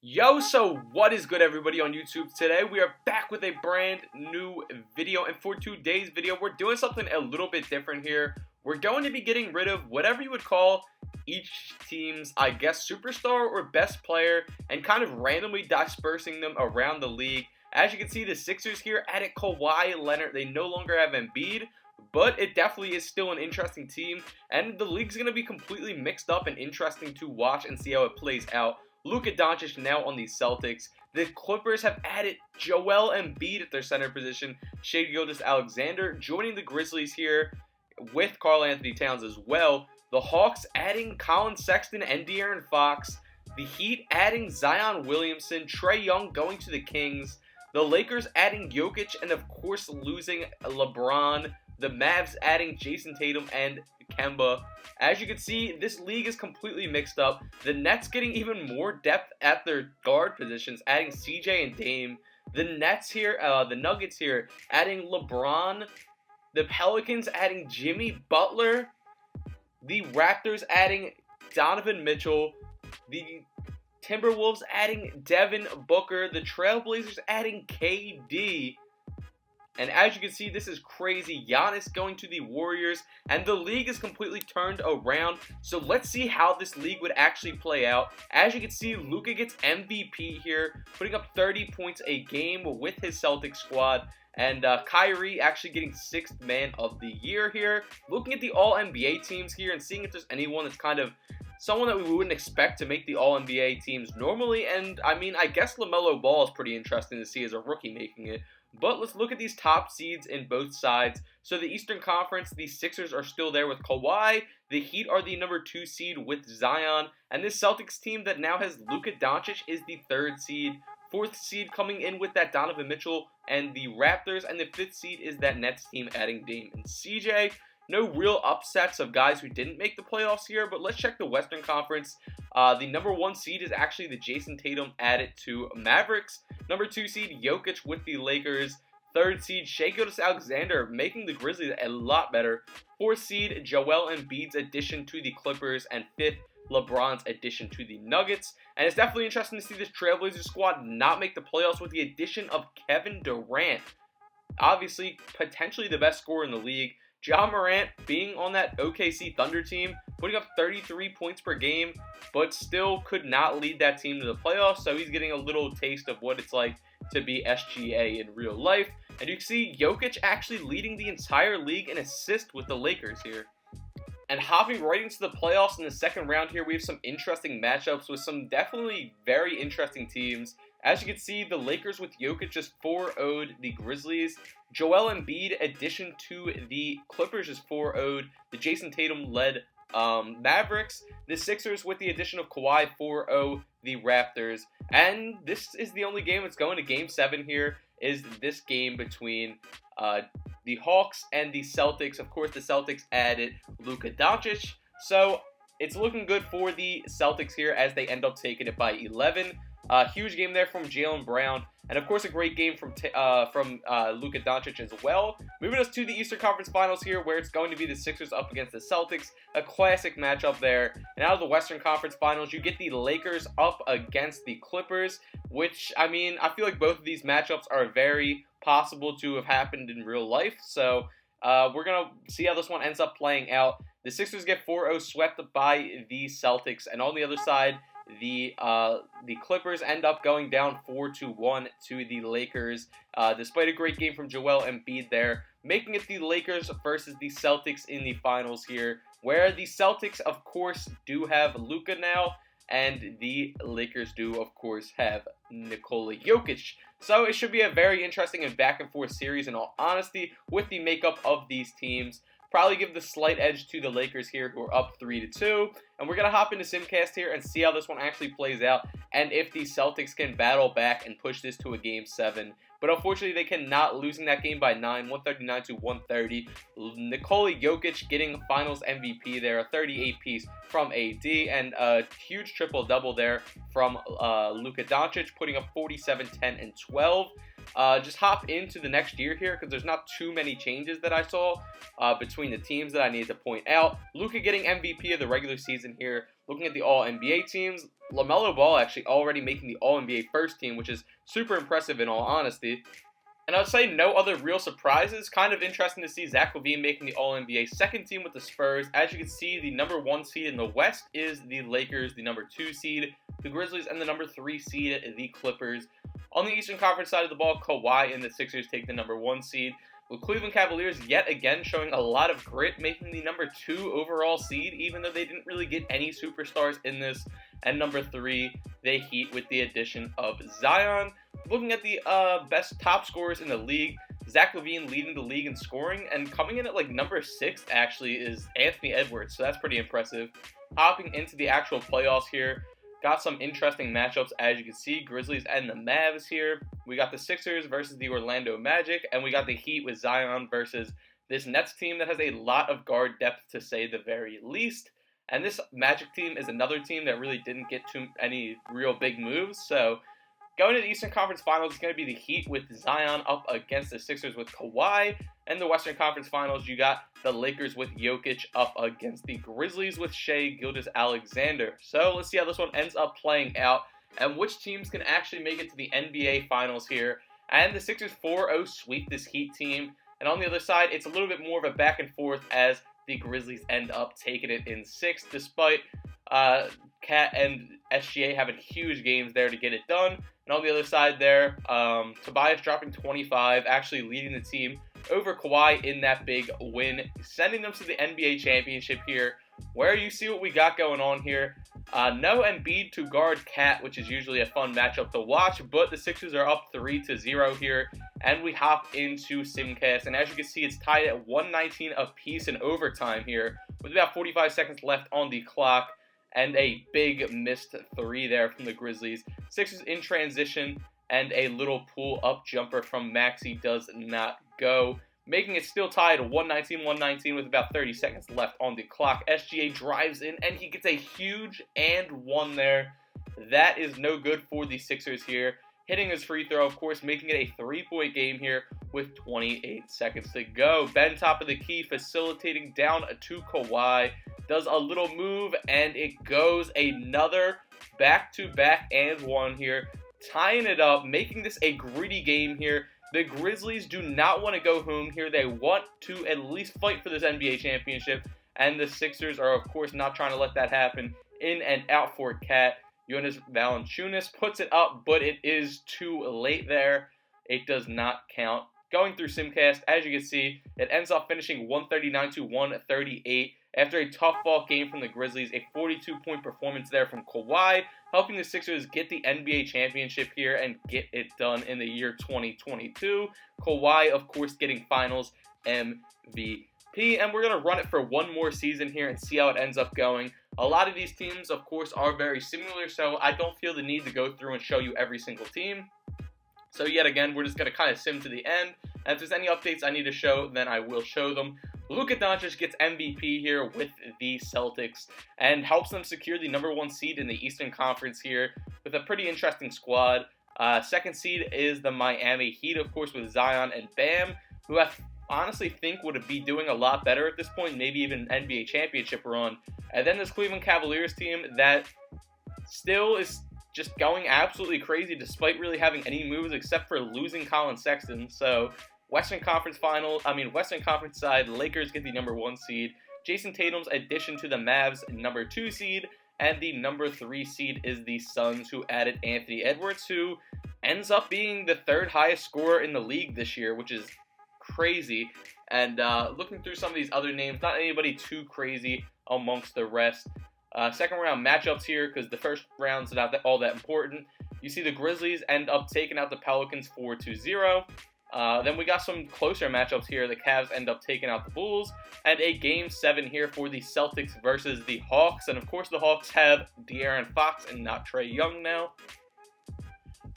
Yo, so what is good, everybody on YouTube? Today we are back with a brand new video, and for today's video we're doing something a little bit different here. We're going to be getting rid of whatever you would call each team's, I guess, superstar or best player, and kind of randomly dispersing them around the league. As you can see, the Sixers here added Kawhi Leonard. They no longer have Embiid, but it definitely is still an interesting team, and the league's going to be completely mixed up and interesting to watch and see how it plays out. Luka Doncic now on the Celtics. The Clippers have added Joel Embiid at their center position. Shai Gilgeous-Alexander joining the Grizzlies here with Karl-Anthony Towns as well. The Hawks adding Colin Sexton and De'Aaron Fox. The Heat adding Zion Williamson. Trae Young going to the Kings. The Lakers adding Jokic and of course losing LeBron. The Mavs adding Jason Tatum and Kemba. As you can see, this league is completely mixed up. The Nets getting even more depth at their guard positions, adding CJ and Dame. The Nuggets here, adding LeBron. The Pelicans adding Jimmy Butler. The Raptors adding Donovan Mitchell. The Timberwolves adding Devin Booker. The Trailblazers adding KD. And as you can see, this is crazy. Giannis going to the Warriors, and the league is completely turned around. So let's see how this league would actually play out. As you can see, Luka gets MVP here, putting up 30 points a game with his Celtics squad. And Kyrie actually getting 6th man of the year here. Looking at the All-NBA teams here and seeing if there's anyone that's kind of someone that we wouldn't expect to make the All-NBA teams normally. And I mean, I guess LaMelo Ball is pretty interesting to see as a rookie making it. But let's look at these top seeds in both sides. So the Eastern Conference, the Sixers are still there with Kawhi. The Heat are the number 2 seed with Zion. And this Celtics team that now has Luka Doncic is the 3rd seed. 4th seed coming in with that Donovan Mitchell and the Raptors. And the 5th seed is that Nets team adding Dame and CJ. No real upsets of guys who didn't make the playoffs here, but let's check the Western Conference. The number 1 seed is actually the Jason Tatum added to Mavericks. Number 2 seed, Jokic with the Lakers. 3rd seed, Shai Gilgeous-Alexander making the Grizzlies a lot better. 4th seed, Joel Embiid's addition to the Clippers. And 5th, LeBron's addition to the Nuggets. And it's definitely interesting to see this Trailblazers squad not make the playoffs with the addition of Kevin Durant. Obviously, potentially the best scorer in the league. Ja Morant being on that OKC Thunder team, putting up 33 points per game, but still could not lead that team to the playoffs, so he's getting a little taste of what it's like to be SGA in real life. And you can see Jokic actually leading the entire league in assists with the Lakers here. And hopping right into the playoffs in the second round here, we have some interesting matchups with some definitely very interesting teams. As you can see, the Lakers with Jokic just 4-0'd the Grizzlies. Joel Embiid addition to the Clippers just 4-0'd the Jason Tatum-led Mavericks. The Sixers with the addition of Kawhi 4-0 the Raptors. And this is the only game that's going to Game 7 here, is this game between the Hawks and the Celtics. Of course, the Celtics added Luka Doncic. So it's looking good for the Celtics here as they end up taking it by 11. Huge game there from Jaylen Brown, and of course a great game from Luka Doncic as well. Moving us to the Eastern Conference Finals here, where it's going to be the Sixers up against the Celtics, a classic matchup there. And out of the Western Conference Finals, you get the Lakers up against the Clippers, which, I mean, I feel like both of these matchups are very possible to have happened in real life. So we're going to see how this one ends up playing out. The Sixers get 4-0 swept by the Celtics, and on the other side, the Clippers end up going down 4-1 to the Lakers, despite a great game from Joel Embiid there, making it the Lakers versus the Celtics in the finals here, where the Celtics, of course, do have Luka now, and the Lakers do, of course, have Nikola Jokic. So it should be a very interesting and back-and-forth series, in all honesty, with the makeup of these teams. Probably give the slight edge to the Lakers here, who are up 3-2. And we're going to hop into Simcast here and see how this one actually plays out, and if the Celtics can battle back and push this to a Game 7. But unfortunately, they cannot, losing that game by 9, 139-130. Nikola Jokic getting Finals MVP there, a 38-piece from AD, and a huge triple-double there from Luka Doncic, putting up 47, 10, and 12. Just hop into the next year here, because there's not too many changes that I saw between the teams that I need to point out. Luka getting MVP of the regular season here, Looking at the All-NBA teams, LaMelo Ball actually already making the All-NBA first team, which is super impressive in all honesty. And I would say no other real surprises. Kind of interesting to see Zach LaVine making the All-NBA second team with the Spurs. As you can see, the number 1 seed in the West is the Lakers, the number 2 seed, the Grizzlies, and the number 3 seed, the Clippers. On the Eastern Conference side of the ball, Kawhi and the Sixers take the number 1 seed, with Cleveland Cavaliers yet again showing a lot of grit, making the number 2 overall seed, even though they didn't really get any superstars in this. And number 3, the Heat with the addition of Zion. Looking at the best top scorers in the league, Zach LaVine leading the league in scoring, and coming in at like number 6 actually is Anthony Edwards, so that's pretty impressive. Hopping into the actual playoffs here, got some interesting matchups as you can see, Grizzlies and the Mavs here. We got the Sixers versus the Orlando Magic, and we got the Heat with Zion versus this Nets team that has a lot of guard depth to say the very least. And this Magic team is another team that really didn't get too any real big moves, so going to the Eastern Conference Finals is going to be the Heat with Zion up against the Sixers with Kawhi. And the Western Conference Finals, you got the Lakers with Jokic up against the Grizzlies with Shai Gilgeous-Alexander. So let's see how this one ends up playing out and which teams can actually make it to the NBA Finals here. And the Sixers 4-0 sweep this Heat team. And on the other side, it's a little bit more of a back and forth as the Grizzlies end up taking it in 6, despite Cat and SGA having huge games there to get it done. And on the other side there, Tobias dropping 25, actually leading the team over Kawhi in that big win, sending them to the NBA Championship here, where you see what we got going on here. No Embiid to guard Cat, which is usually a fun matchup to watch, but the Sixers are up 3-0 here, and we hop into Simcast, and as you can see, it's tied at 119 apiece in overtime here, with about 45 seconds left on the clock, and a big missed 3 there from the Grizzlies. Sixers in transition, and a little pull-up jumper from Maxey does not go, making it still tied 119 with about 30 seconds left on the clock. SGA drives in, and he gets a huge and 1 there. That is no good for the Sixers here. Hitting his free throw, of course, making it a 3-point game here with 28 seconds to go. Ben, top of the key, facilitating down to Kawhi. Does a little move, and it goes another back-to-back and 1 here. Tying it up, making this a gritty game here. The Grizzlies do not want to go home here. They want to at least fight for this NBA championship. And the Sixers are, of course, not trying to let that happen. In and out for Cat. Jonas Valanciunas puts it up, but it is too late there. It does not count. Going through Simcast, as you can see, it ends up finishing 139-138. After a tough ball game from the Grizzlies, a 42-point performance there from Kawhi, helping the Sixers get the NBA championship here and get it done in the year 2022. Kawhi, of course, getting Finals MVP. And we're going to run it for one more season here and see how it ends up going. A lot of these teams, of course, are very similar, so I don't feel the need to go through and show you every single team. So yet again, we're just going to kind of sim to the end. And if there's any updates I need to show, then I will show them. Luka Doncic gets MVP here with the Celtics and helps them secure the number 1 seed in the Eastern Conference here with a pretty interesting squad. Second seed is the Miami Heat, of course, with Zion and Bam, who I honestly think would be doing a lot better at this point, maybe even an NBA championship run. And then this Cleveland Cavaliers team that still is just going absolutely crazy despite really having any moves except for losing Colin Sexton. So Western Conference side, Lakers get the number 1 seed. Jason Tatum's addition to the Mavs, number 2 seed. And the number 3 seed is the Suns, who added Anthony Edwards, who ends up being the 3rd highest scorer in the league this year, which is crazy. And looking through some of these other names, not anybody too crazy amongst the rest. Second round matchups here, because the first round's not all that important. You see the Grizzlies end up taking out the Pelicans 4-0. Then we got some closer matchups here. The Cavs end up taking out the Bulls. And a Game 7 here for the Celtics versus the Hawks. And of course the Hawks have De'Aaron Fox and not Trae Young now.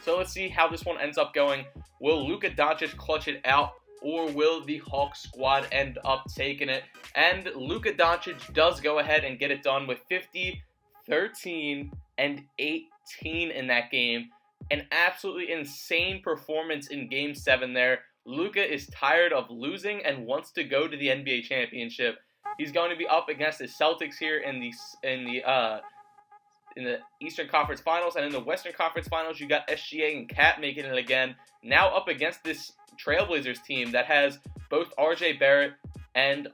So let's see how this one ends up going. Will Luka Doncic clutch it out, or will the Hawks squad end up taking it? And Luka Doncic does go ahead and get it done with 50, 13, and 18 in that game. An absolutely insane performance in Game 7 there. Luka is tired of losing and wants to go to the NBA championship. He's going to be up against the Celtics here in the in the Eastern Conference Finals, and in the Western Conference Finals, you got SGA and Cat making it again. Now up against this Trailblazers team that has both RJ Barrett and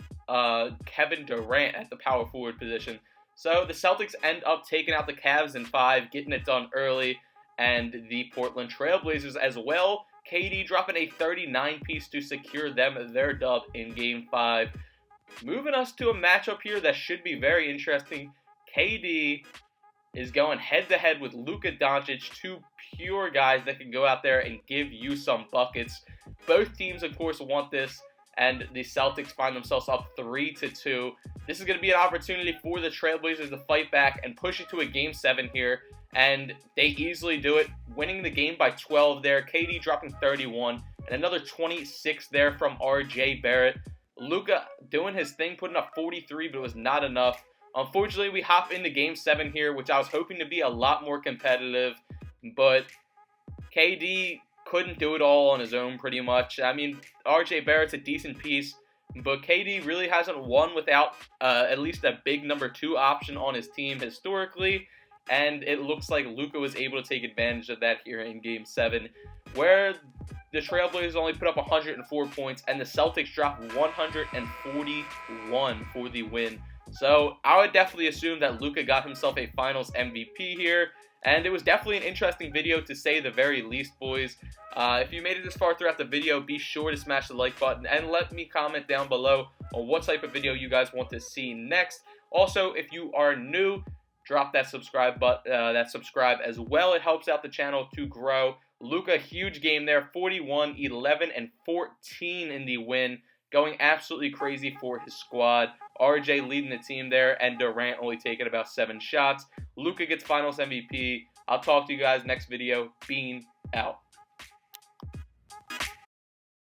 Kevin Durant at the power forward position. So the Celtics end up taking out the Cavs in 5, getting it done early, and the Portland Trailblazers as well. KD dropping a 39-piece to secure them their dub in Game 5. Moving us to a matchup here that should be very interesting. KD is going head-to-head with Luka Doncic, two pure guys that can go out there and give you some buckets. Both teams, of course, want this, and the Celtics find themselves up 3-2. This is going to be an opportunity for the Trailblazers to fight back and push it to a Game 7 here, and they easily do it, winning the game by 12 there. KD dropping 31, and another 26 there from RJ Barrett. Luka doing his thing, putting up 43, but it was not enough. Unfortunately, we hop into Game 7 here, which I was hoping to be a lot more competitive, but KD couldn't do it all on his own pretty much. I mean, RJ Barrett's a decent piece, but KD really hasn't won without at least a big number 2 option on his team historically, and it looks like Luka was able to take advantage of that here in Game 7, where the Trailblazers only put up 104 points, and the Celtics dropped 141 for the win. So I would definitely assume that Luka got himself a Finals MVP here, and it was definitely an interesting video to say the very least, boys. If you made it this far throughout the video, be sure to smash the like button and let me comment down below on what type of video you guys want to see next. Also, if you are new, drop that subscribe as well. It helps out the channel to grow. Luka, huge game there, 41, 11, and 14 in the win, going absolutely crazy for his squad. RJ leading the team there, and Durant only taking about 7 shots. Luka gets Finals MVP. I'll talk to you guys next video. Bean out.